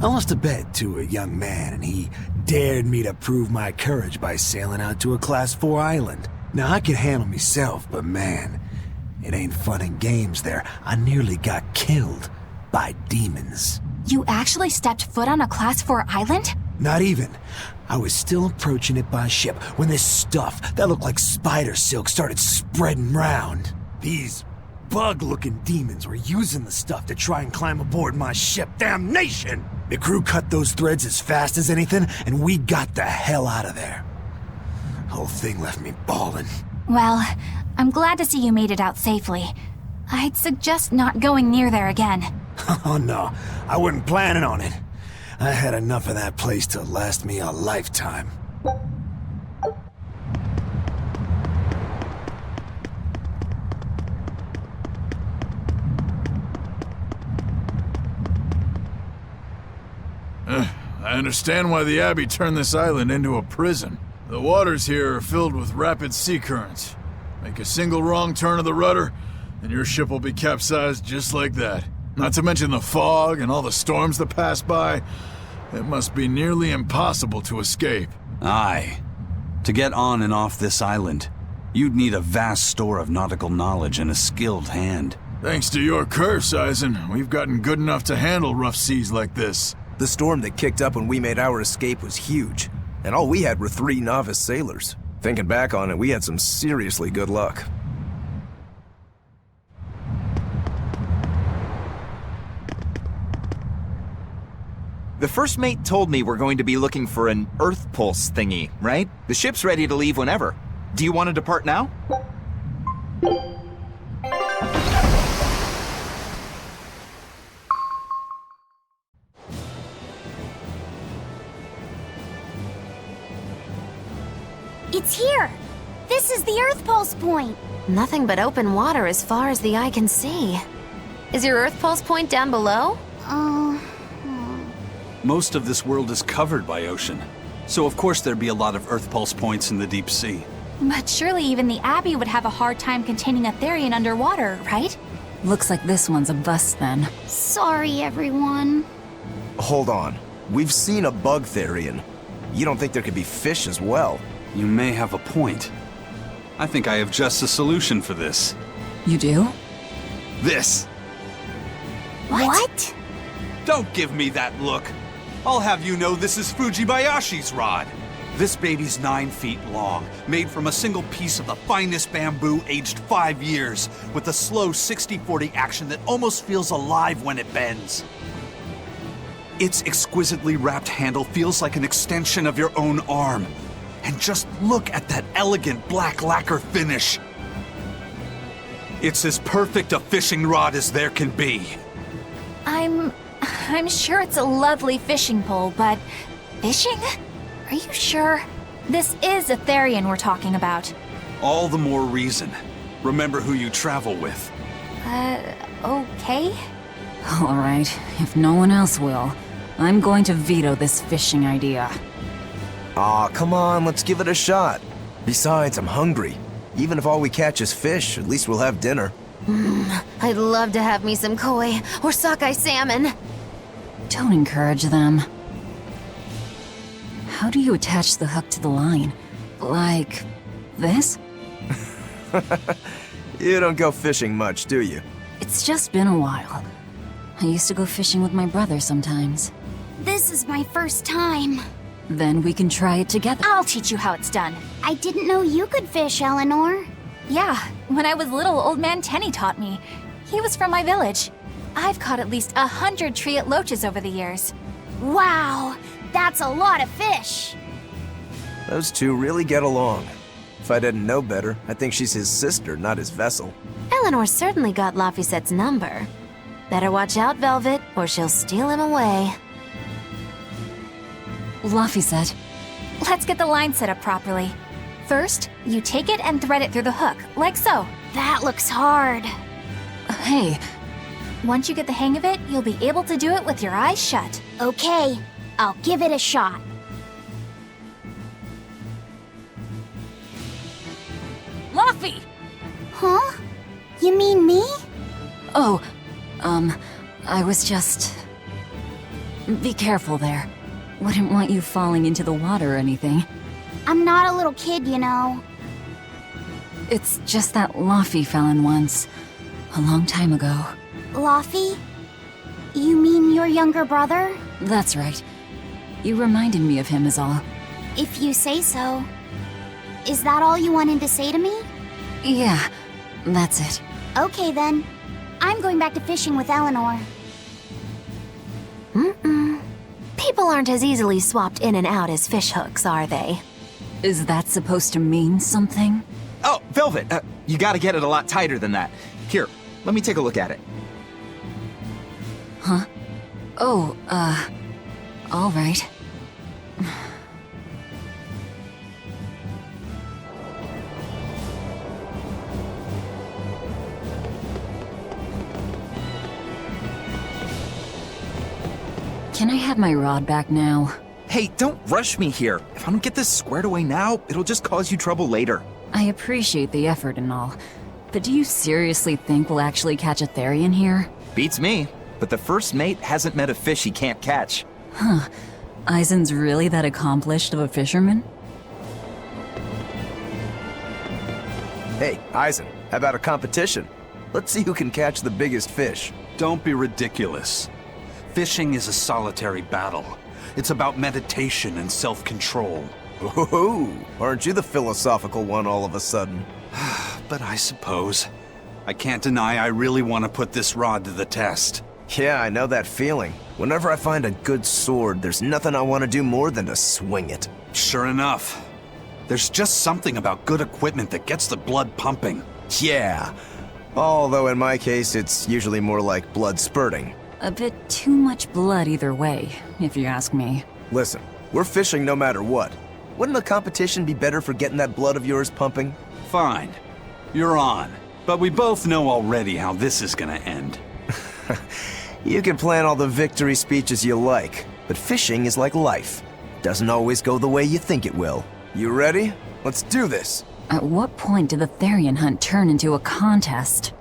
I lost a bet to a young man, and he dared me to prove my courage by sailing out to a Class 4 island. Now, I can handle myself, but man, it ain't fun and games there. I nearly got killed by demons. You actually stepped foot on a Class 4 island? Not even. I was still approaching it by ship when this stuff that looked like spider silk started spreading round. These bug-looking demons were using the stuff to try and climb aboard my ship. Damnation! The crew cut those threads as fast as anything, and we got the hell out of there. The whole thing left me bawling. Well, I'm glad to see you made it out safely. I'd suggest not going near there again. Oh no, I wasn't planning on it. I had enough of that place to last me a lifetime. I understand why the Abbey turned this island into a prison. The waters here are filled with rapid sea currents. Make a single wrong turn of the rudder, and your ship will be capsized just like that. Not to mention the fog and all the storms that pass by. It must be nearly impossible to escape. Aye. To get on and off this island, you'd need a vast store of nautical knowledge and a skilled hand. Thanks to your curse, Eisen, we've gotten good enough to handle rough seas like this. The storm that kicked up when we made our escape was huge, and all we had were 3 novice sailors. Thinking back on it, we had some seriously good luck. The first mate told me we're going to be looking for an Earth Pulse thingy, right? The ship's ready to leave whenever. Do you want to depart now? It's here! This is the Earth Pulse point! Nothing but open water as far as the eye can see. Is your Earth Pulse point down below? Most of this world is covered by ocean, so of course there'd be a lot of Earth Pulse points in the deep sea. But surely even the Abbey would have a hard time containing a Therian underwater, right? Looks like this one's a bust then. Sorry, everyone. Hold on. We've seen a bug Therian. You don't think there could be fish as well? You may have a point. I think I have just the solution for this. You do? This! What? Don't give me that look! I'll have you know this is Fujibayashi's rod. This baby's 9 feet long, made from a single piece of the finest bamboo aged 5 years, with a slow 60-40 action that almost feels alive when it bends. Its exquisitely wrapped handle feels like an extension of your own arm. And just look at that elegant black lacquer finish. It's as perfect a fishing rod as there can be. I'm sure it's a lovely fishing pole, but fishing? Are you sure? This is a Therian we're talking about. All the more reason. Remember who you travel with. Okay? All right, if no one else will, I'm going to veto this fishing idea. Aw, come on, let's give it a shot. Besides, I'm hungry. Even if all we catch is fish, at least we'll have dinner. I'd love to have me some koi or sockeye salmon. Don't encourage them. How do you attach the hook to the line? Like this? You don't go fishing much, do you? It's just been a while. I used to go fishing with my brother sometimes. This is my first time. Then we can try it together. I'll teach you how it's done. I didn't know you could fish, Eleanor. Yeah, when I was little, old man Tenny taught me. He was from my village. I've caught at least 100 treat loaches over the years. Wow, that's a lot of fish. Those two really get along. If I didn't know better, I think she's his sister, not his vessel. Eleanor certainly got Laphicet's number. Better watch out, Velvet, or she'll steal him away. Laphicet. Let's get the line set up properly. First, you take it and thread it through the hook, like so. That looks hard. Hey. Once you get the hang of it, you'll be able to do it with your eyes shut. Okay, I'll give it a shot. Laphi! Huh? You mean me? Oh, I was just... Be careful there. Wouldn't want you falling into the water or anything. I'm not a little kid, you know. It's just that Laphie fell in once. A long time ago. Laphie? You mean your younger brother? That's right. You reminded me of him is all. If you say so. Is that all you wanted to say to me? Yeah, that's it. Okay then. I'm going back to fishing with Eleanor. People aren't as easily swapped in and out as fish hooks, are they? Is that supposed to mean something? Oh, Velvet! You gotta get it a lot tighter than that. Here, let me take a look at it. Huh? Oh, all right. Can I have my rod back now? Hey, don't rush me here. If I don't get this squared away now, it'll just cause you trouble later. I appreciate the effort and all, but do you seriously think we'll actually catch a Therian here? Beats me, but the first mate hasn't met a fish he can't catch. Huh. Eisen's really that accomplished of a fisherman? Hey, Eisen, how about a competition? Let's see who can catch the biggest fish. Don't be ridiculous. Fishing is a solitary battle. It's about meditation and self-control. Ooh, aren't you the philosophical one all of a sudden? But I suppose. I can't deny I really want to put this rod to the test. Yeah, I know that feeling. Whenever I find a good sword, there's nothing I want to do more than to swing it. Sure enough. There's just something about good equipment that gets the blood pumping. Yeah. Although in my case, it's usually more like blood spurting. A bit too much blood either way, if you ask me. Listen, we're fishing no matter what. Wouldn't a competition be better for getting that blood of yours pumping? Fine. You're on. But we both know already how this is gonna end. You can plan all the victory speeches you like, but fishing is like life. Doesn't always go the way you think it will. You ready? Let's do this! At what point did the Therian hunt turn into a contest?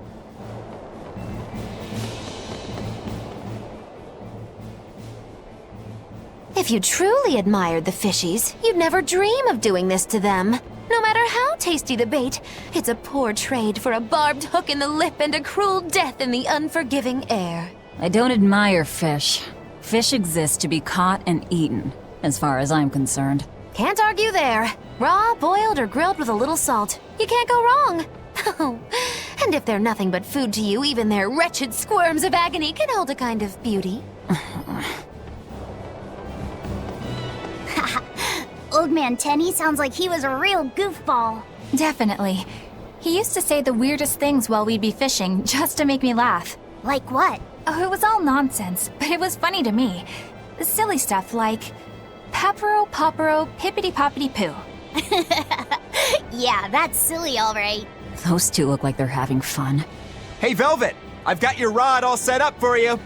If you truly admired the fishies, you'd never dream of doing this to them. No matter how tasty the bait, it's a poor trade for a barbed hook in the lip and a cruel death in the unforgiving air. I don't admire fish. Fish exist to be caught and eaten, as far as I'm concerned. Can't argue there. Raw, boiled, or grilled with a little salt. You can't go wrong. Oh, and if they're nothing but food to you, even their wretched squirms of agony can hold a kind of beauty. Old Man Tenny sounds like he was a real goofball. Definitely. He used to say the weirdest things while we'd be fishing, just to make me laugh. Like what? Oh, it was all nonsense, but it was funny to me. Silly stuff like, Papero, Popero, Pippity-Poppity-Poo. Yeah, that's silly, all right. Those two look like they're having fun. Hey, Velvet! I've got your rod all set up for you!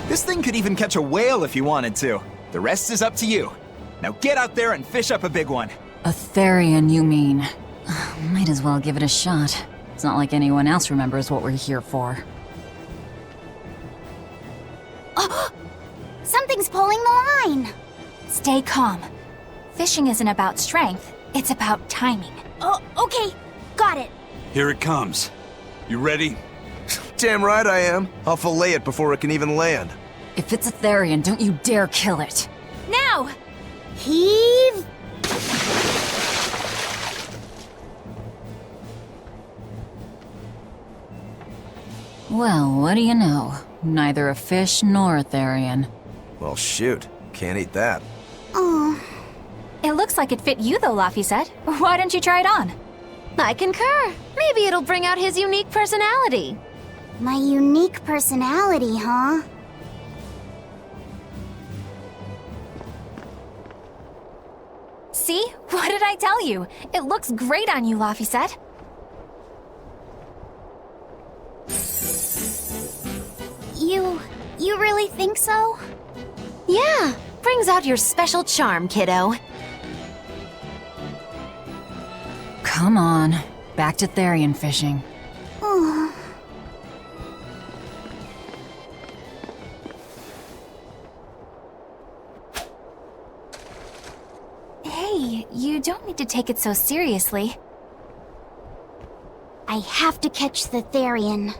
This thing could even catch a whale if you wanted to. The rest is up to you. Now get out there and fish up a big one. A Therian, you mean? Might as well give it a shot. It's not like anyone else remembers what we're here for. Oh, something's pulling the line. Stay calm. Fishing isn't about strength, it's about timing. Oh, okay. Got it. Here it comes. You ready? Damn right I am. I'll fillet it before it can even land. If it's a Therian, don't you dare kill it. Now! Heave! Well, what do you know? Neither a fish nor a Therian. Well, shoot. Can't eat that. Oh. It looks like it fit you though, Laphicet. Why don't you try it on? I concur. Maybe it'll bring out his unique personality. My unique personality, huh? See? What did I tell you? It looks great on you, Laphicet. You really think so? Yeah, brings out your special charm, kiddo. Come on, back to Therian fishing. Hey, you don't need to take it so seriously. I have to catch the Therian.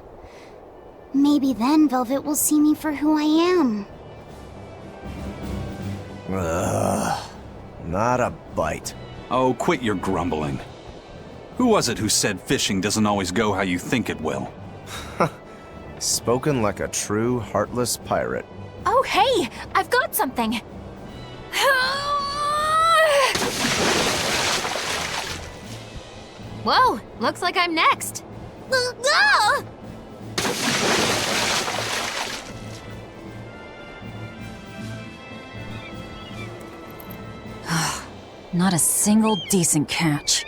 Maybe then Velvet will see me for who I am. Ugh, not a bite. Oh, quit your grumbling. Who was it who said fishing doesn't always go how you think it will? Spoken like a true, heartless pirate. Oh, hey! I've got something! Whoa, looks like I'm next. Not a single decent catch.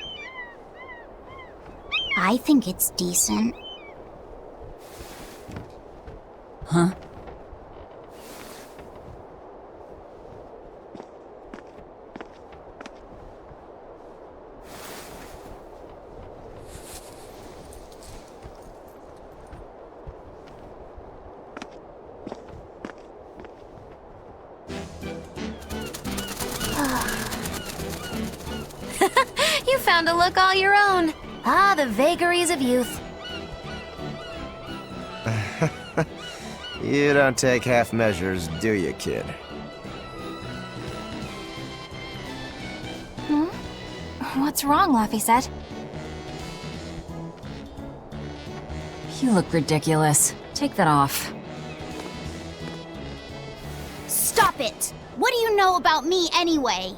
I think it's decent. Huh? You found a look all your own. Ah, the vagaries of youth. You don't take half measures, do you, kid? What's wrong, Laphicet? You look ridiculous. Take that off. Stop it! What do you know about me anyway?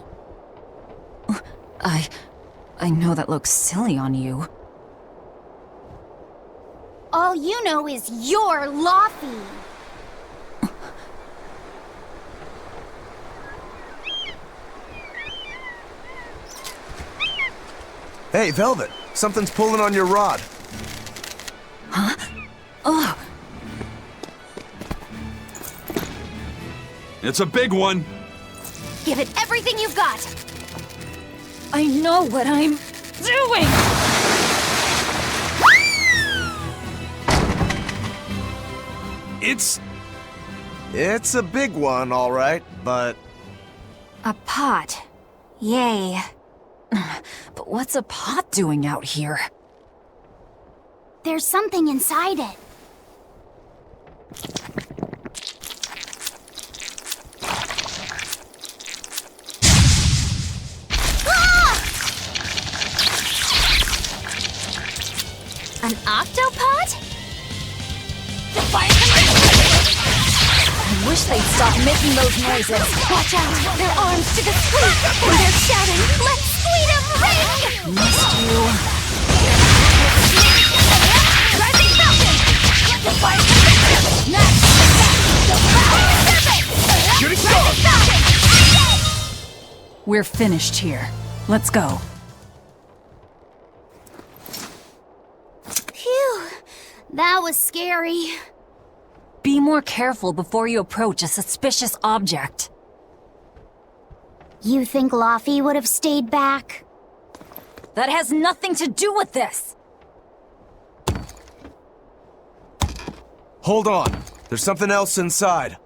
I know that looks silly on you. All you know is you're Laphie. Hey, Velvet! Something's pulling on your rod. Huh? Oh! It's a big one! Give it everything you've got. I know what I'm doing! It's a big one, all right, but... A pot. Yay. But what's a pot doing out here? There's something inside it. An octopod? I wish they'd stop making those noises. Watch out! Their arms to the squeak! And they're shouting, "Let's squeeze 'em ring!" Must you? Rising Falcon! The fire Next! The power Shooting Rising Falcon! We're finished here. Let's go. Phew, that was scary. Be more careful before you approach a suspicious object. You think Laphie would have stayed back? That has nothing to do with this! Hold on. There's something else inside.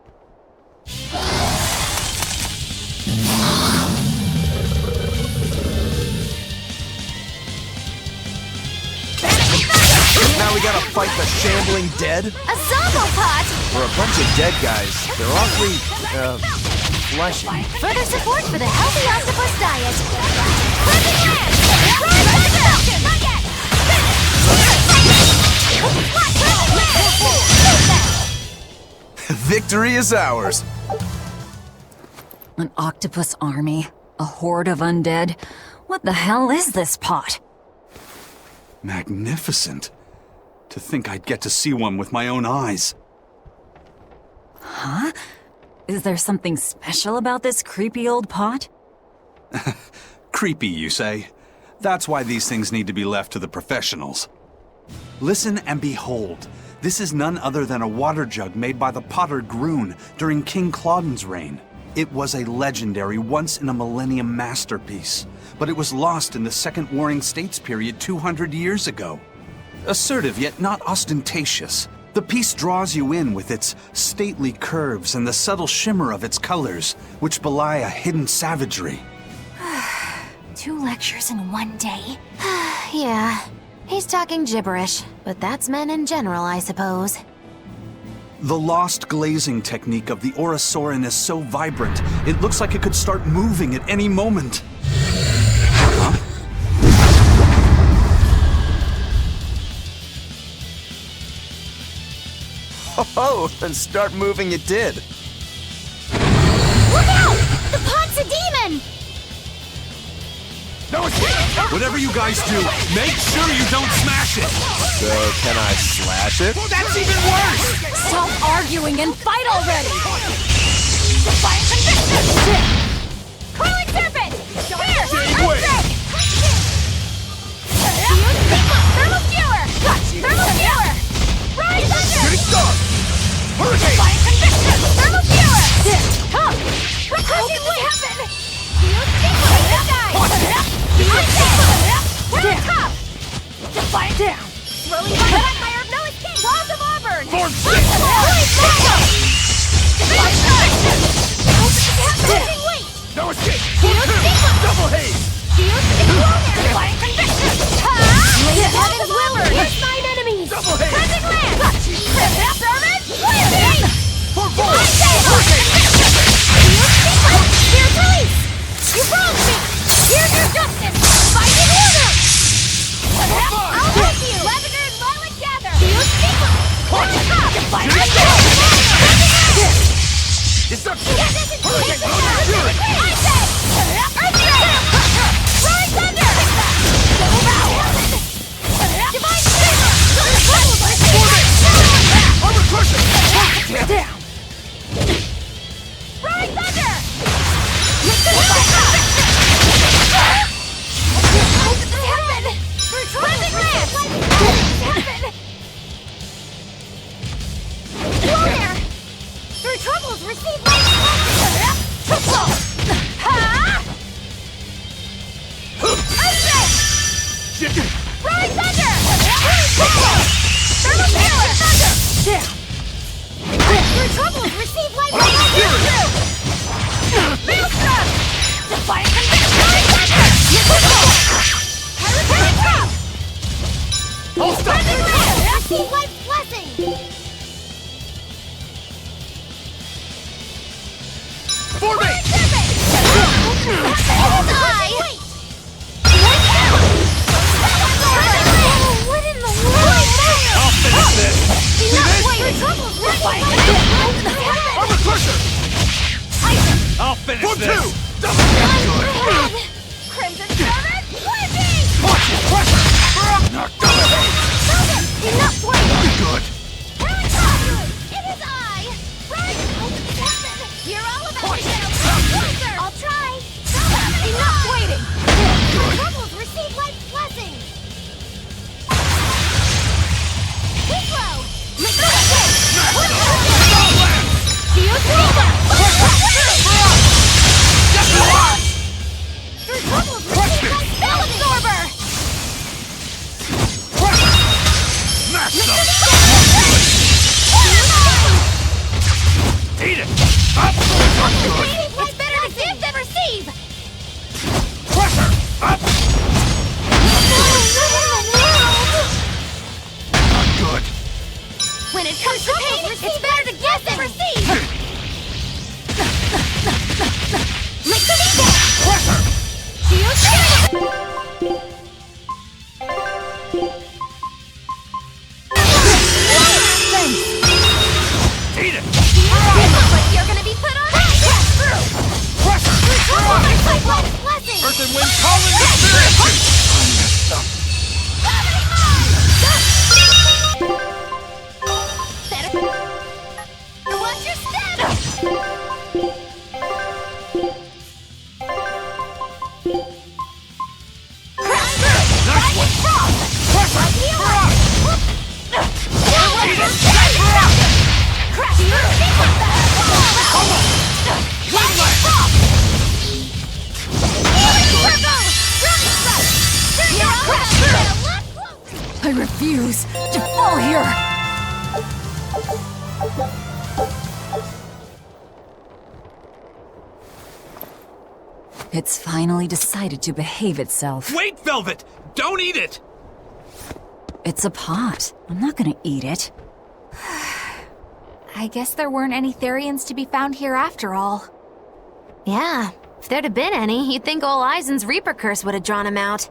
Now we gotta fight the shambling dead? A zombopod! For a bunch of dead guys, they're awfully, fleshy. Further support for the healthy octopus diet. Cleansing land! Rising Falcon! Victory is ours. An octopus army? A horde of undead? What the hell is this pot? Magnificent. To think I'd get to see one with my own eyes. Huh? Is there something special about this creepy old pot? Creepy, you say? That's why these things need to be left to the professionals. Listen and behold. This is none other than a water jug made by the potter Groon during King Clauden's reign. It was a legendary, once-in-a-millennium masterpiece, but it was lost in the Second Warring States period 200 years ago. Assertive yet not ostentatious, the piece draws you in with its stately curves and the subtle shimmer of its colors, which belie a hidden savagery. 2 lectures in one day? Yeah, he's talking gibberish, but that's men in general, I suppose. The lost glazing technique of the Orosaurin is so vibrant, it looks like it could start moving at any moment. Huh? Oh, and start moving it did. Look out! The pot's a demon! Whatever you guys do, make sure you don't smash it! So, can I slash it? That's even worse! Stop arguing and fight already! Crawling serpent! Here! Gateway! Thermal skewer! Thermal skewer! Rise under! Getting stuck! Hurricane! Thermal skewer! Come! How did what happen? Defiant down! Rolling fire of no escape! Walls of Auburn! Form no escape! Double haze! Defiant conviction! Heaven's Wilbur! Hit 9 enemies! Double haze! Crimson land! Servant! Landing! Here's release! You wronged me! Here's your justice! Fighting order! I'll help you! Lavender and violet gather! Destruction! Rise under! Divine Armor crusher! down! Rise under! Through troubles, receive my Rise under! Thermal killer! Down! Through troubles, receive light from my Maelstrom! Defiant conviction! Rise under! Hurricane drop! Hold stop! Receive life's blessing! For me! What in the world? I'll finish this! See this? Armor crusher! I'll finish this! Double good! Crimson servant, landing! Watch it! Crusher! Not good! Enough waiting! Good! It is I! Right! You're all about to closer! I'll try! Enough waiting! Troubles, receive life's blessing! Hero! Through troubles, receive life's spell absorber! Smash them! Eat it! Up! Not good! It's better to give than receive! Crusher! Up! Not good! When it comes to pain, it's better to give than receive! Crusher! Thanks! Eat it! You're gonna be put on refuse to fall here! It's finally decided to behave itself. Wait, Velvet! Don't eat it! It's a pot. I'm not gonna eat it. I guess there weren't any Therians to be found here after all. Yeah, if there'd have been any, you'd think ol' Eisen's Reaper curse would have drawn him out.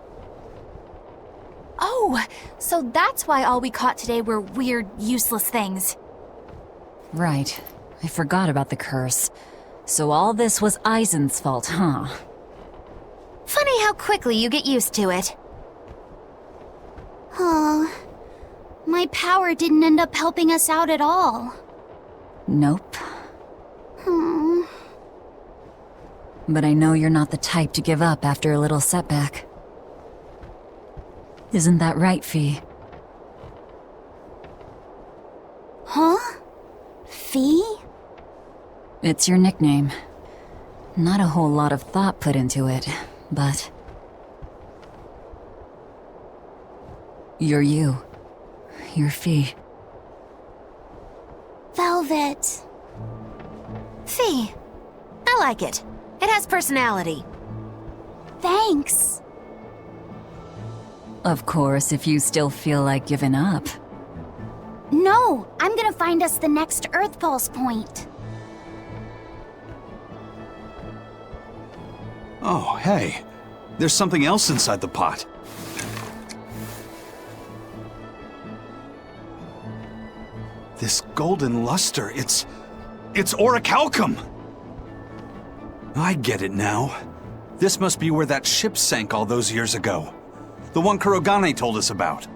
Oh, so that's why all we caught today were weird, useless things. Right. I forgot about the curse. So all this was Eisen's fault, huh? Funny how quickly you get used to it. Oh, my power didn't end up helping us out at all. Nope. But I know you're not the type to give up after a little setback. Isn't that right, Fee? Huh? Fee? It's your nickname. Not a whole lot of thought put into it, but... You're you. You're Fee. Velvet. Fee. I like it. It has personality. Thanks. Of course, if you still feel like giving up. No, I'm gonna find us the next Earth Pulse point. Oh, hey. There's something else inside the pot. This golden luster, it's orichalcum! I get it now. This must be where that ship sank all those years ago. The one Kurogane told us about.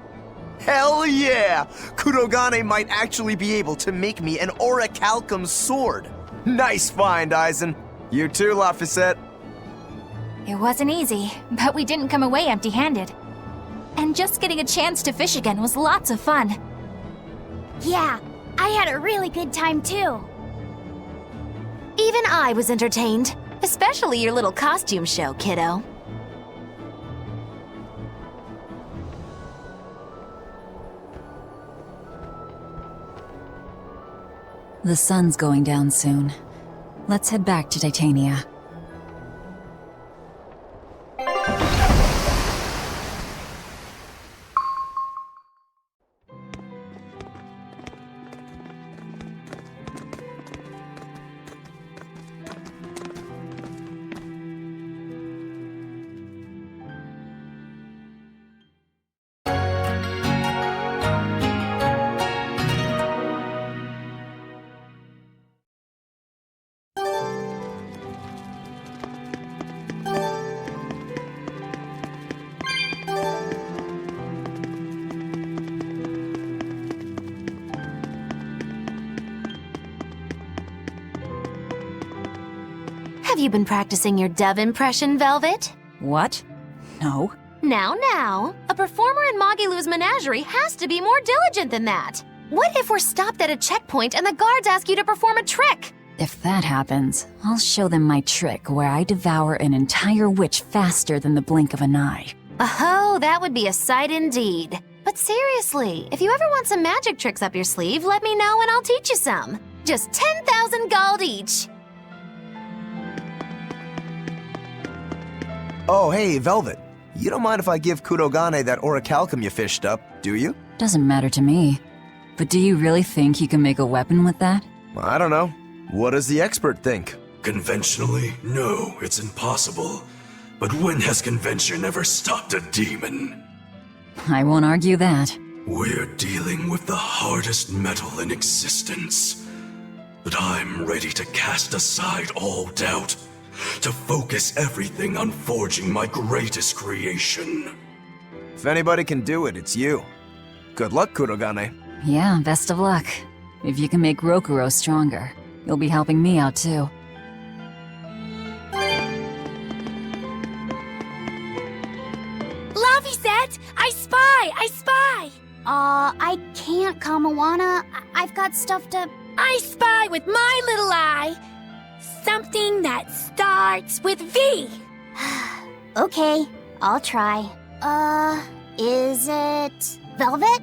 Hell yeah! Kurogane might actually be able to make me an orichalcum sword. Nice find, Eisen. You too, Laphicet. It wasn't easy, but we didn't come away empty-handed. And just getting a chance to fish again was lots of fun. Yeah, I had a really good time too. Even I was entertained. Especially your little costume show, kiddo. The sun's going down soon. Let's head back to Titania. Have you been practicing your dove impression, Velvet? What? No. Now. A performer in Magilou's menagerie has to be more diligent than that. What if we're stopped at a checkpoint and the guards ask you to perform a trick? If that happens, I'll show them my trick where I devour an entire witch faster than the blink of an eye. Oh, that would be a sight indeed. But seriously, if you ever want some magic tricks up your sleeve, let me know and I'll teach you some. Just 10,000 gold each. Oh, hey, Velvet. You don't mind if I give Kurogane that orichalcum you fished up, do you? Doesn't matter to me. But do you really think you can make a weapon with that? I don't know. What does the expert think? Conventionally, no, it's impossible. But when has convention ever stopped a demon? I won't argue that. We're dealing with the hardest metal in existence. But I'm ready to cast aside all doubt, to focus everything on forging my greatest creation. If anybody can do it, it's you. Good luck, Kurogane. Yeah, best of luck. If you can make Rokuro stronger, you'll be helping me out too. Laphicet! I spy! I can't, Kamawana. I've got stuff to... I spy with my little eye! Something that starts with V! Okay, I'll try. Is it... Velvet?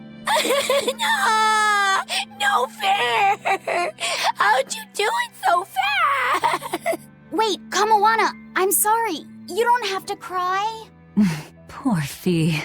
No! No fair! How'd you do it so fast? Wait, Kamawana, I'm sorry. You don't have to cry. Poor Fee.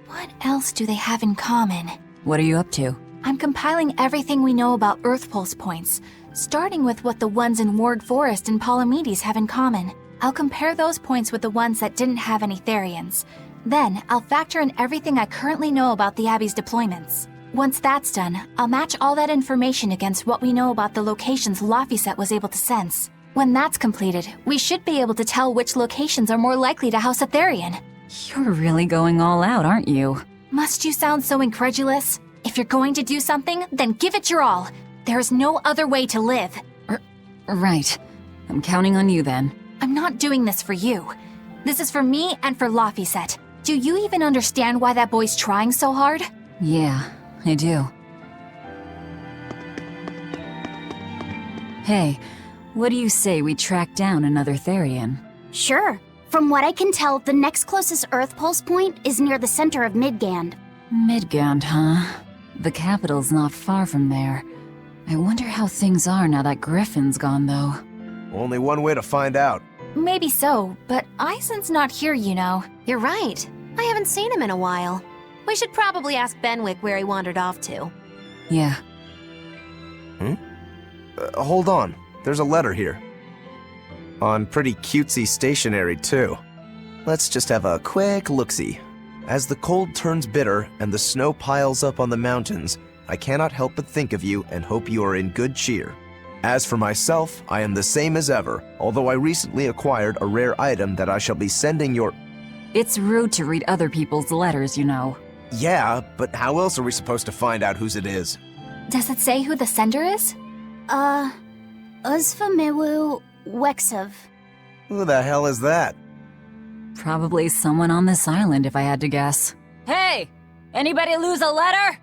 What else do they have in common? What are you up to? I'm compiling everything we know about Earth Pulse points, starting with what the ones in Ward Forest and Palamedes have in common. I'll compare those points with the ones that didn't have any Therians. Then, I'll factor in everything I currently know about the Abbey's deployments. Once that's done, I'll match all that information against what we know about the locations Laphicet was able to sense. When that's completed, we should be able to tell which locations are more likely to house a Therian. You're really going all out, aren't you? Must you sound so incredulous? If you're going to do something, then give it your all. There's no other way to live. Right. I'm counting on you then. I'm not doing this for you. This is for me and for Laphicet. Do you even understand why that boy's trying so hard? Yeah, I do. Hey, what do you say we track down another Therian? Sure. From what I can tell, the next closest Earth Pulse point is near the center of Midgand. Midgand, huh? The capital's not far from there. I wonder how things are now that Griffin's gone, though. Only one way to find out. Maybe so, but Isen's not here, you know. You're right. I haven't seen him in a while. We should probably ask Benwick where he wandered off to. Yeah. Hold on. There's a letter here. On pretty cutesy stationery, too. Let's just have a quick look-see. As the cold turns bitter and the snow piles up on the mountains, I cannot help but think of you and hope you are in good cheer. As for myself, I am the same as ever, although I recently acquired a rare item that I shall be sending your... It's rude to read other people's letters, you know. Yeah, but how else are we supposed to find out whose it is? Does it say who the sender is? Uzfamewu Wexov. Who the hell is that? Probably someone on this island, if I had to guess. Hey! Anybody lose a letter?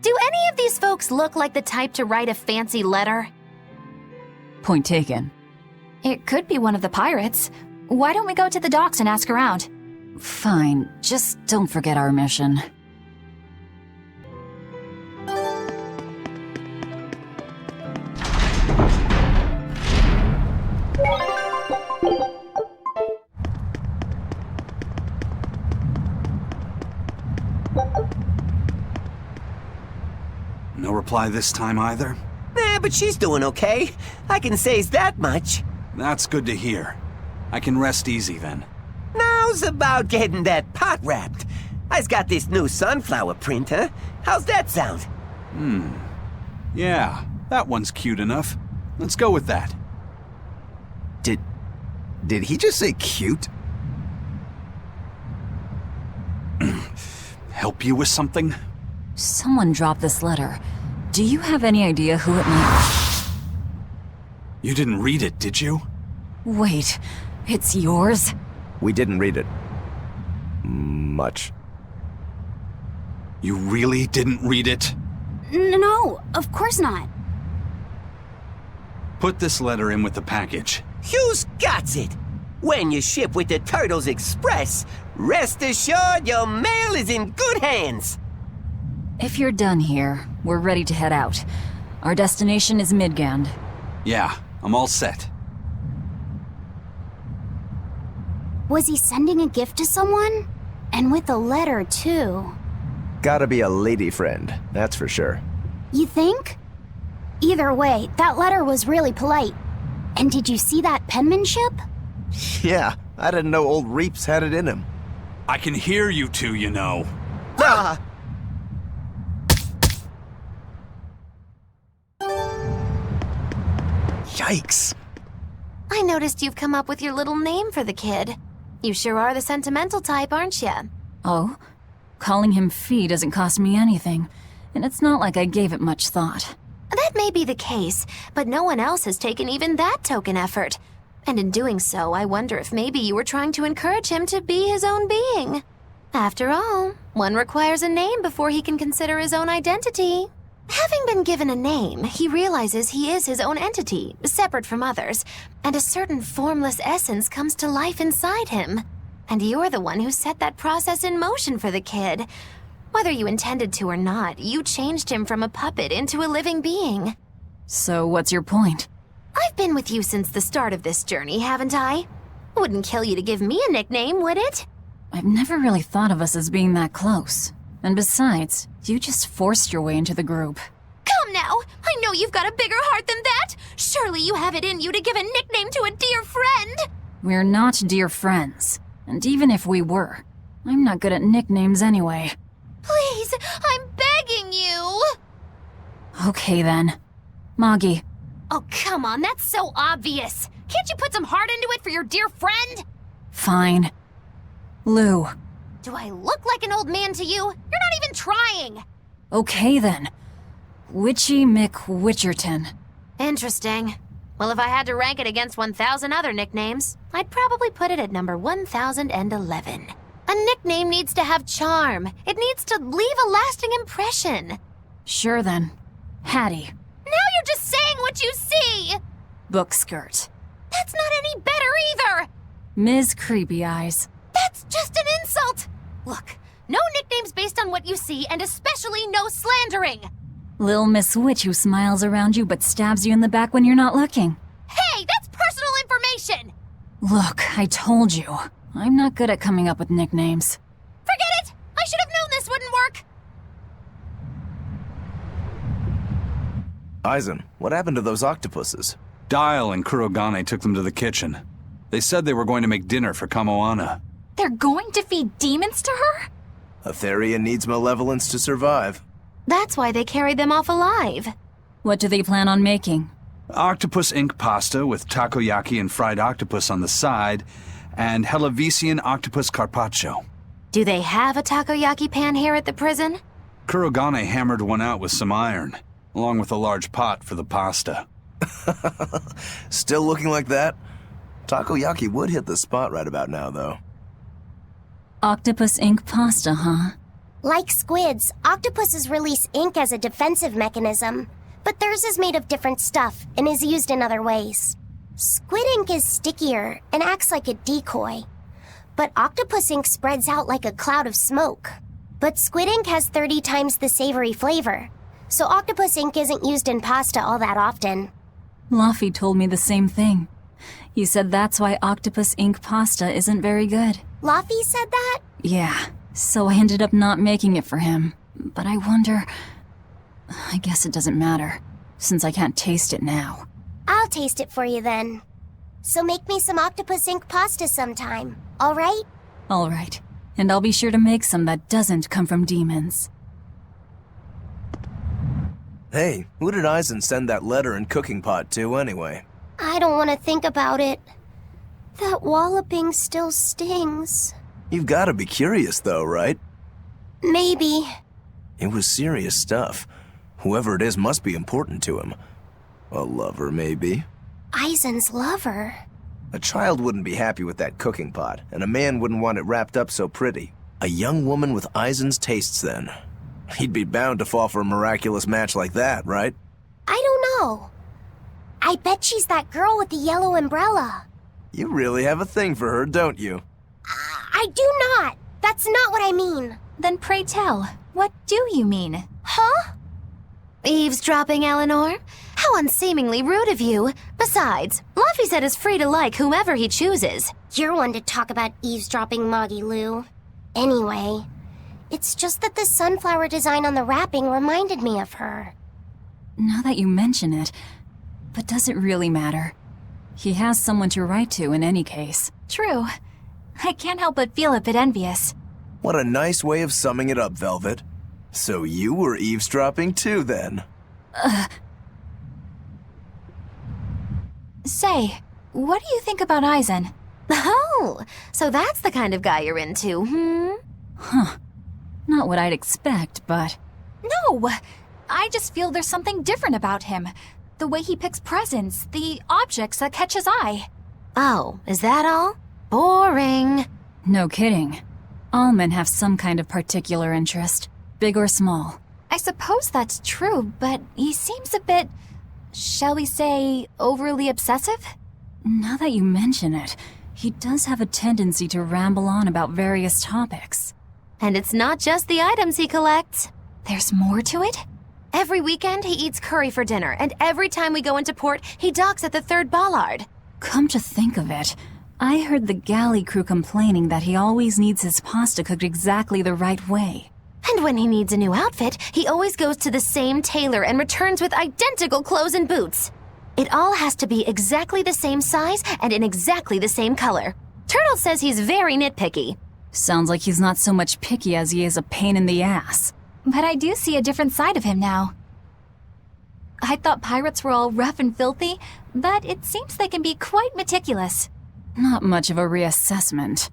Do any of these folks look like the type to write a fancy letter? Point taken. It could be one of the pirates. Why don't we go to the docks and ask around? Fine, just don't forget our mission. No reply this time either? But she's doing okay. I can say's that much. That's good to hear. I can rest easy then. Now's about getting that pot wrapped. I's got this new sunflower printer. How's that sound? Yeah, that one's cute enough. Let's go with that. Did he just say cute? Help you with something? Someone dropped this letter. Do you have any idea who it might... You didn't read it, did you? Wait, it's yours? We didn't read it. Much. You really didn't read it? No, of course not. Put this letter in with the package. Who's got it? When you ship with the Turtles Express, rest assured your mail is in good hands. If you're done here, we're ready to head out. Our destination is Midgand. Yeah, I'm all set. Was he sending a gift to someone? And with a letter, too. Gotta be a lady friend, that's for sure. You think? Either way, that letter was really polite. And did you see that penmanship? Yeah, I didn't know old Reeps had it in him. I can hear you two, you know. Yikes. I noticed you've come up with your little name for the kid. You sure are the sentimental type, aren't you? Oh? Calling him Fee doesn't cost me anything, and it's not like I gave it much thought. That may be the case, but no one else has taken even that token effort. And in doing so, I wonder if maybe you were trying to encourage him to be his own being. After all, one requires a name before he can consider his own identity. Having been given a name, he realizes he is his own entity, separate from others, and a certain formless essence comes to life inside him. And you're the one who set that process in motion for the kid. Whether you intended to or not, you changed him from a puppet into a living being. So what's your point? I've been with you since the start of this journey, haven't I? Wouldn't kill you to give me a nickname, would it? I've never really thought of us as being that close. And besides, you just forced your way into the group. Come now! I know you've got a bigger heart than that! Surely you have it in you to give a nickname to a dear friend! We're not dear friends. And even if we were, I'm not good at nicknames anyway. Please, I'm begging you! Okay then. Moggy. Oh, come on, that's so obvious! Can't you put some heart into it for your dear friend? Fine. Lou. Do I look like an old man to you? You're not even trying! Okay then. Witchy McWitcherton. Interesting. Well, if I had to rank it against 1,000 other nicknames, I'd probably put it at number 1,011. A nickname needs to have charm. It needs to leave a lasting impression. Sure then. Hattie. Now you're just saying what you see! Book skirt. That's not any better either! Ms. Creepy Eyes. That's just an insult! Look, no nicknames based on what you see, and especially no slandering! Lil Miss Witch who smiles around you but stabs you in the back when you're not looking. Hey, that's personal information! Look, I told you. I'm not good at coming up with nicknames. Forget it! I should have known this wouldn't work! Eisen, what happened to those octopuses? Dial and Kurogane took them to the kitchen. They said they were going to make dinner for Kamoana. They're going to feed demons to her? Atheria needs malevolence to survive. That's why they carried them off alive. What do they plan on making? Octopus ink pasta with takoyaki and fried octopus on the side, and Hellavesian octopus carpaccio. Do they have a takoyaki pan here at the prison? Kurogane hammered one out with some iron, along with a large pot for the pasta. Still looking like that? Takoyaki would hit the spot right about now, though. Octopus ink pasta, huh? Like squids, octopuses release ink as a defensive mechanism, but theirs is made of different stuff and is used in other ways. Squid ink is stickier and acts like a decoy, but octopus ink spreads out like a cloud of smoke. But squid ink has 30 times the savory flavor, so octopus ink isn't used in pasta all that often. Laphie told me the same thing. He said that's why octopus ink pasta isn't very good. Laphie said that? Yeah, so I ended up not making it for him. But I wonder... I guess it doesn't matter, since I can't taste it now. I'll taste it for you then. So make me some octopus ink pasta sometime, all right? All right, and I'll be sure to make some that doesn't come from demons. Hey, who did Eisen send that letter and cooking pot to anyway? I don't want to think about it. That walloping still stings. You've got to be curious though, right? Maybe. It was serious stuff. Whoever it is must be important to him. A lover, maybe. Eisen's lover. A child wouldn't be happy with that cooking pot, and a man wouldn't want it wrapped up so pretty. A young woman with Eisen's tastes, then. He'd be bound to fall for a miraculous match like that, right? I don't know. I bet she's that girl with the yellow umbrella. You really have a thing for her, don't you? I do not. That's not what I mean. Then pray tell, what do you mean? Huh? Eavesdropping, Eleanor? How unseemingly rude of you. Besides, Laphicet is free to like whomever he chooses. You're one to talk about eavesdropping, Moggy Lou. Anyway, it's just that the sunflower design on the wrapping reminded me of her. Now that you mention it, but does it really matter? He has someone to write to in any case. True. I can't help but feel a bit envious. What a nice way of summing it up, Velvet. So you were eavesdropping too, then? Say, what do you think about Eisen? Oh, so that's the kind of guy you're into, Huh. Not what I'd expect, but... No! I just feel there's something different about him. The way he picks presents, the objects that catch his eye. Oh, is that all? Boring. No kidding. All men have some kind of particular interest, big or small. I suppose that's true, but he seems a bit, shall we say, overly obsessive? Now that you mention it, He does have a tendency to ramble on about various topics. And it's not just the items he collects. There's more to it? Every weekend, he eats curry for dinner, and every time we go into port, he docks at the 3rd bollard. Come to think of it, I heard the galley crew complaining that he always needs his pasta cooked exactly the right way. And when he needs a new outfit, he always goes to the same tailor and returns with identical clothes and boots. It all has to be exactly the same size and in exactly the same color. Turtle says he's very nitpicky. Sounds like he's not so much picky as he is a pain in the ass. But I do see a different side of him now. I thought pirates were all rough and filthy, but it seems they can be quite meticulous. Not much of a reassessment.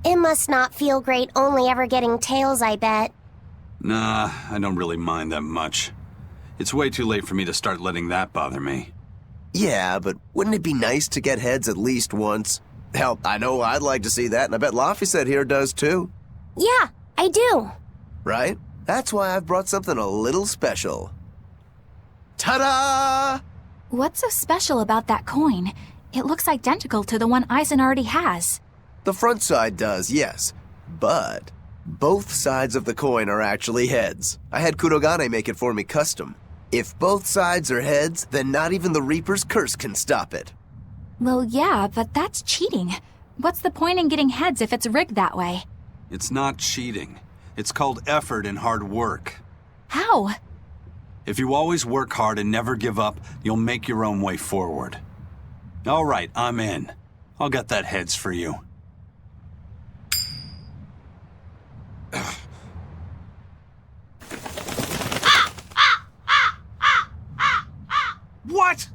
It must not feel great only ever getting tails, I bet. Nah, I don't really mind that much. It's way too late for me to start letting that bother me. Yeah, but wouldn't it be nice to get heads at least once? Hell, I know I'd like to see that, and I bet Laphicet here does too. Yeah, I do. Right? That's why I've brought something a little special. Ta-da! What's so special about that coin? It looks identical to the one Eisen already has. The front side does, yes. But both sides of the coin are actually heads. I had Kurogane make it for me custom. If both sides are heads, then not even the Reaper's curse can stop it. Well, yeah, but that's cheating. What's the point in getting heads if it's rigged that way? It's not cheating. It's called effort and hard work. How? If you always work hard and never give up, you'll make your own way forward. All right, I'm in. I'll get that heads for you. What?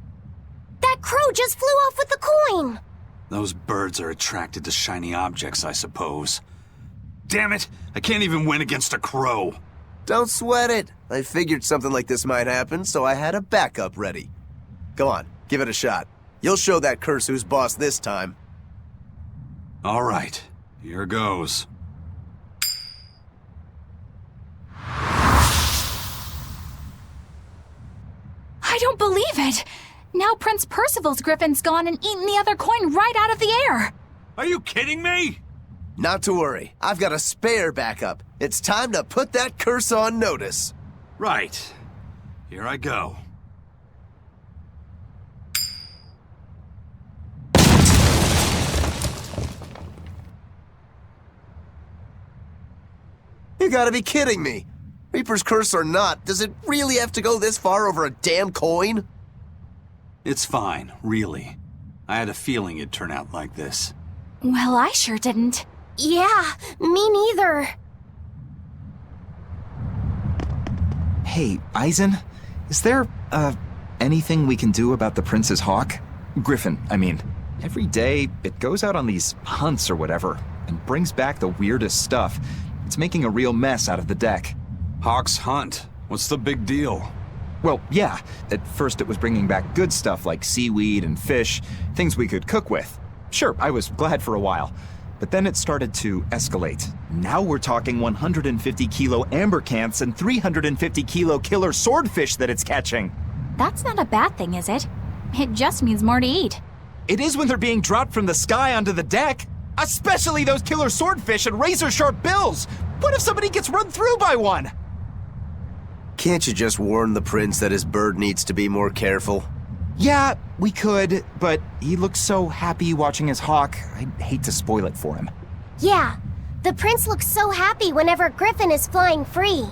That crow just flew off with the coin! Those birds are attracted to shiny objects, I suppose. Damn it! I can't even win against a crow! Don't sweat it. I figured something like this might happen, so I had a backup ready. Go on, give it a shot. You'll show that curse who's boss this time. All right, here goes. I don't believe it! Now Prince Percival's griffin's gone and eaten the other coin right out of the air! Are you kidding me? Not to worry, I've got a spare backup. It's time to put that curse on notice. Right. Here I go. You gotta be kidding me. Reaper's curse or not, does it really have to go this far over a damn coin? It's fine, really. I had a feeling it'd turn out like this. Well, I sure didn't. Yeah, me neither. Hey, Eisen, is there, anything we can do about the Prince's hawk? Griffin, I mean. Every day, it goes out on these hunts or whatever, and brings back the weirdest stuff. It's making a real mess out of the deck. Hawk's hunt? What's the big deal? Well, yeah. At first it was bringing back good stuff like seaweed and fish, things we could cook with. Sure, I was glad for a while. But then it started to escalate. Now we're talking 150 kilo amber cants and 350 kilo killer swordfish that it's catching. That's not a bad thing, is it? It just means more to eat. It is when they're being dropped from the sky onto the deck. Especially those killer swordfish and razor-sharp bills. What if somebody gets run through by one? Can't you just warn the prince that his bird needs to be more careful? Yeah, we could, but he looks so happy watching his hawk, I'd hate to spoil it for him. Yeah, the prince looks so happy whenever Griffin is flying free.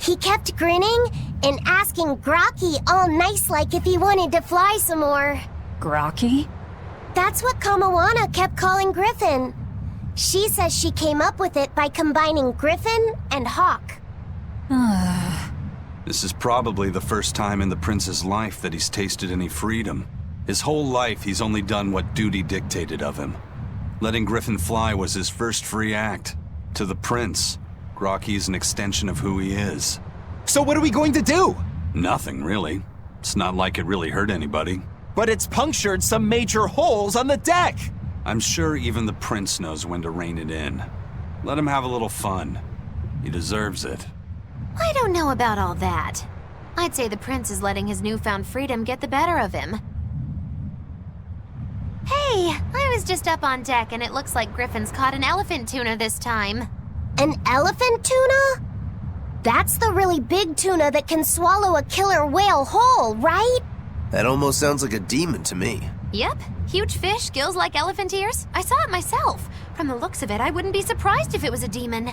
He kept grinning and asking Grocky all nice-like if he wanted to fly some more. Grocky? That's what Kamawana kept calling Griffin. She says she came up with it by combining Griffin and Hawk. This is probably the first time in the prince's life that he's tasted any freedom. His whole life, he's only done what duty dictated of him. Letting Griffin fly was his first free act. To the prince, Grocky's an extension of who he is. So what are we going to do? Nothing, really. It's not like it really hurt anybody. But it's punctured some major holes on the deck. I'm sure even the prince knows when to rein it in. Let him have a little fun. He deserves it. I don't know about all that. I'd say the prince is letting his newfound freedom get the better of him. Hey, I was just up on deck and it looks like Griffin's caught an elephant tuna this time. An elephant tuna? That's the really big tuna that can swallow a killer whale whole, right? That almost sounds like a demon to me. Yep, huge fish, gills like elephant ears. I saw it myself. From the looks of it, I wouldn't be surprised if it was a demon.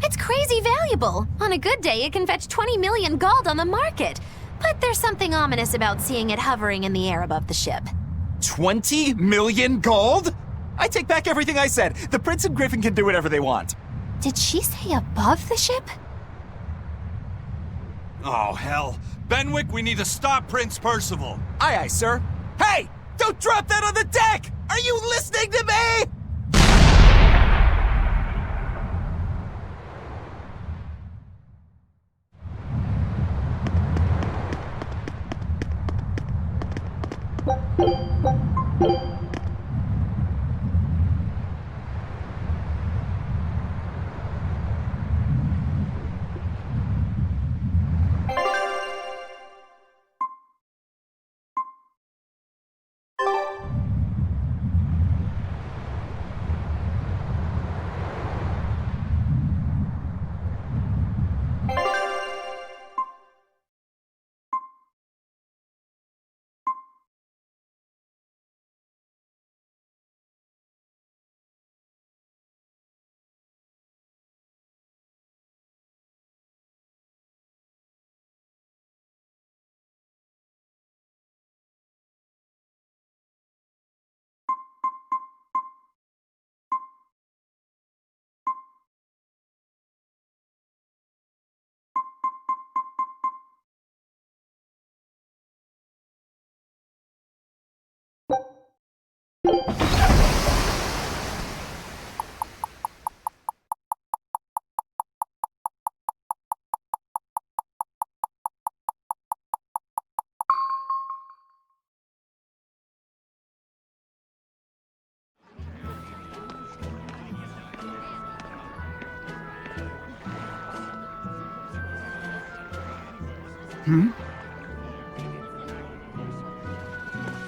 It's crazy valuable. On a good day, it can fetch 20 million gold on the market. But there's something ominous about seeing it hovering in the air above the ship. 20 million gold? I take back everything I said. The prince and Griffin can do whatever they want. Did she say above the ship? Oh, hell. Benwick, we need to stop Prince Percival. Aye, aye, sir. Hey! Don't drop that on the deck! Are you listening to me?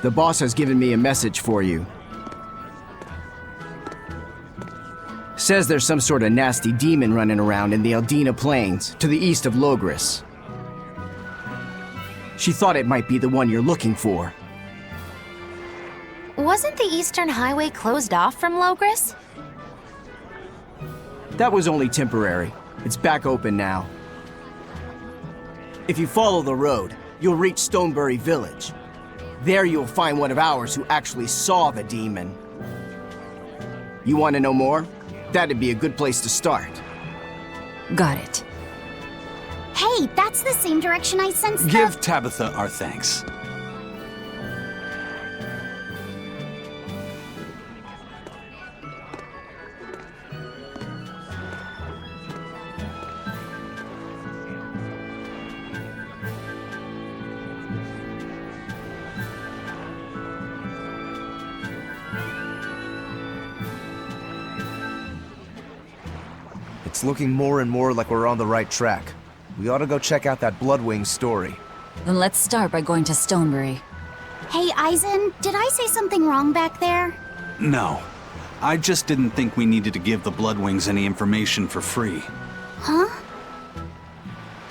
The boss has given me a message for you. Says there's some sort of nasty demon running around in the Aldina Plains, to the east of Logris. She thought it might be the one you're looking for. Wasn't the Eastern Highway closed off from Logris? That was only temporary. It's back open now. If you follow the road, you'll reach Stonebury Village. There you'll find one of ours who actually saw the demon. You want to know more? That'd be a good place to start. Got it. Hey, that's the same direction I sensed. Give Tabitha our thanks. It's looking more and more like we're on the right track. We ought to go check out that Bloodwing story. Then let's start by going to Stonebury. Hey, Eisen, did I say something wrong back there? No. I just didn't think we needed to give the Bloodwings any information for free. Huh?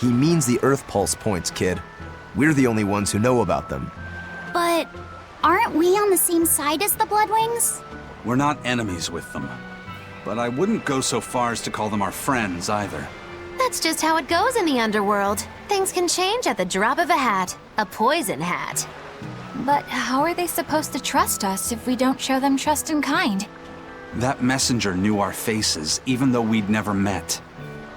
He means the Earth Pulse points, kid. We're the only ones who know about them. But aren't we on the same side as the Bloodwings? We're not enemies with them. But I wouldn't go so far as to call them our friends either. That's just how it goes in the underworld. Things can change at the drop of a hat. A poison hat. But how are they supposed to trust us if we don't show them trust in kind? That messenger knew our faces, even though we'd never met.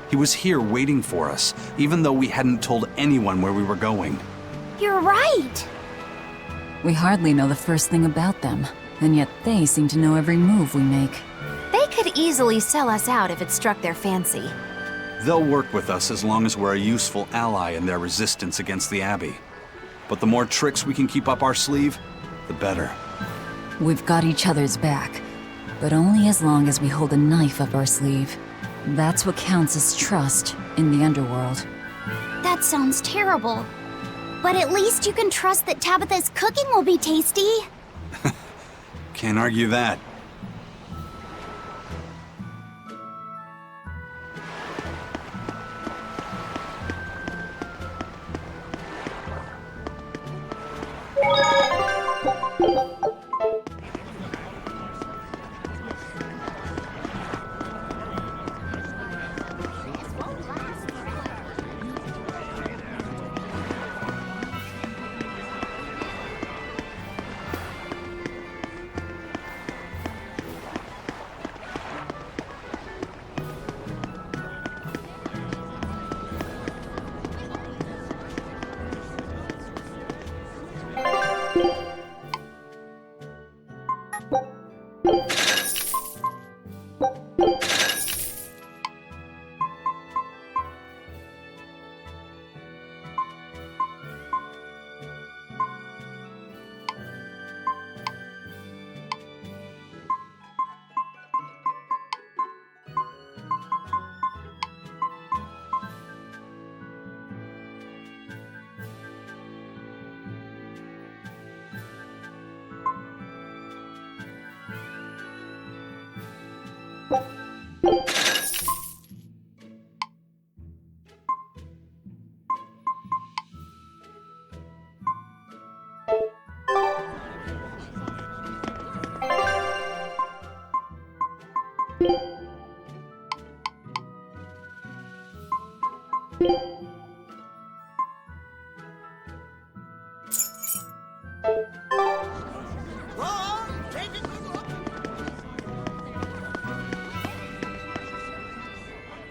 He was here waiting for us, even though we hadn't told anyone where we were going. You're right! We hardly know the first thing about them, and yet they seem to know every move we make. They could easily sell us out if it struck their fancy. They'll work with us as long as we're a useful ally in their resistance against the Abbey. But the more tricks we can keep up our sleeve, the better. We've got each other's back, but only as long as we hold a knife up our sleeve. That's what counts as trust in the underworld. That sounds terrible. But at least you can trust that Tabitha's cooking will be tasty. Can't argue that.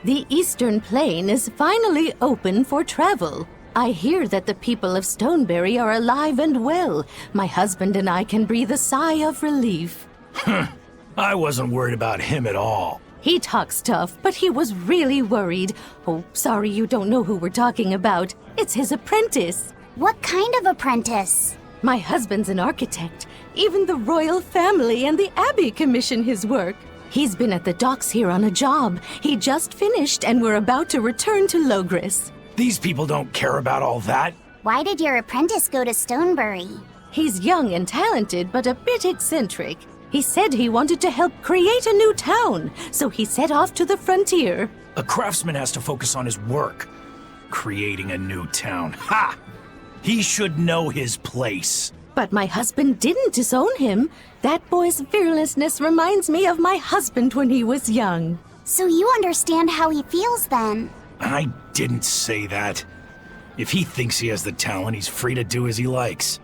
The Eastern Plain is finally open for travel. I hear that the people of Stoneberry are alive and well. My husband and I can breathe a sigh of relief. I wasn't worried about him at all. He talks tough, but he was really worried. Oh, sorry you don't know who we're talking about. It's his apprentice. What kind of apprentice? My husband's an architect. Even the royal family and the Abbey commission his work. He's been at the docks here on a job. He just finished and we're about to return to Logris. These people don't care about all that. Why did your apprentice go to Stoneberry? He's young and talented, but a bit eccentric. He said he wanted to help create a new town, so he set off to the frontier. A craftsman has to focus on his work. Creating a new town. Ha! He should know his place. But my husband didn't disown him. That boy's fearlessness reminds me of my husband when he was young. So you understand how he feels then? I didn't say that. If he thinks he has the talent, he's free to do as he likes.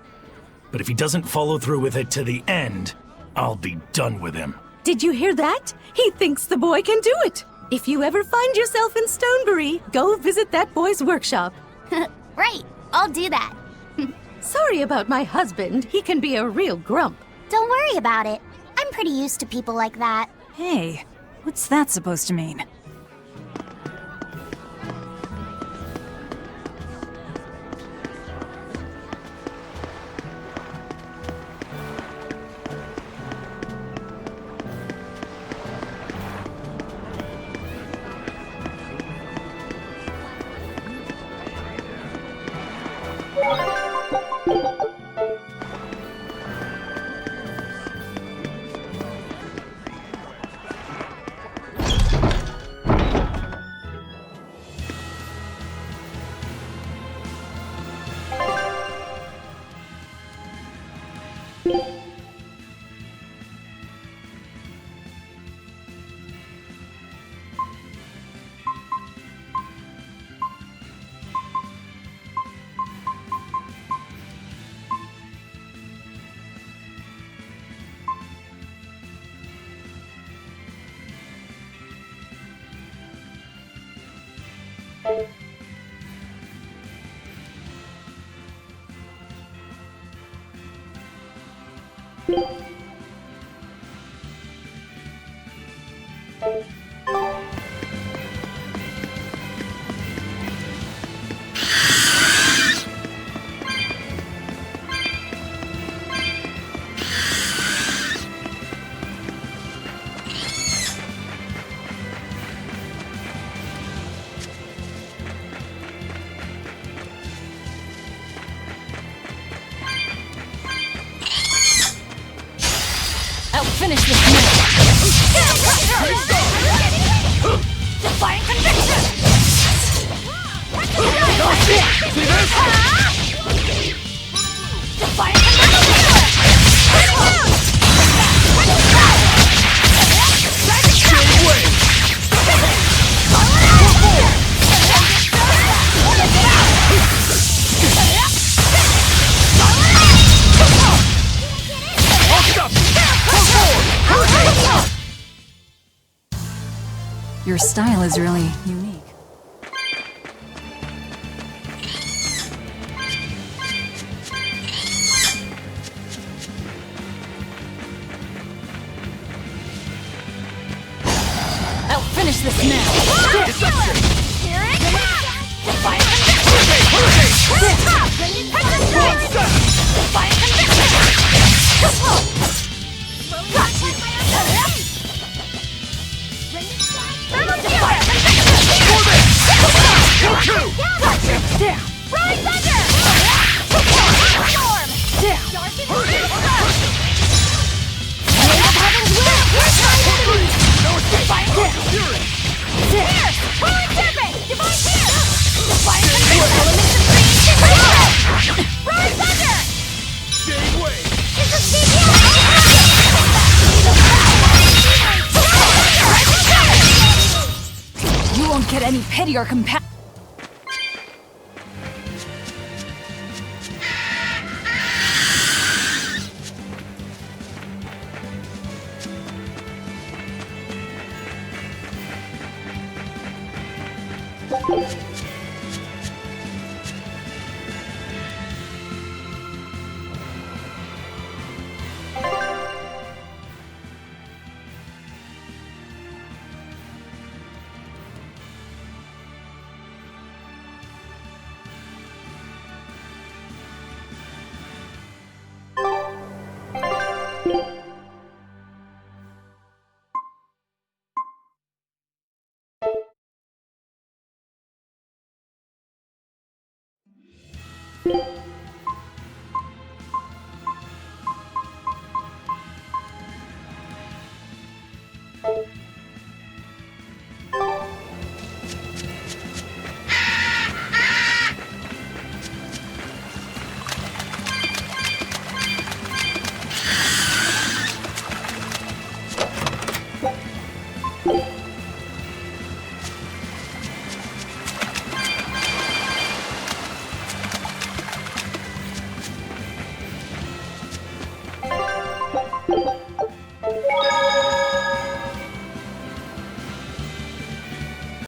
But if he doesn't follow through with it to the end, I'll be done with him. Did you hear that? He thinks the boy can do it. If you ever find yourself in Stoneberry, go visit that boy's workshop. Right, I'll do that. Sorry about my husband. He can be a real grump. Don't worry about it. I'm pretty used to people like that. Hey, what's that supposed to mean? finish this now. Defiant conviction! See this? Defiant conviction! Your style is really unique. I'll finish this now. Here it comes! Defiant Down! Rise under! Storm! Down! Darken Blade of Heaven's will! Where's my enemy? No escape! Here! Rolling Serpent! Divine Tear! Defiant Conviction! Elements of creation! Rise under! Gave way! It's a CPI! You won't get any pity or compassion. Thank you.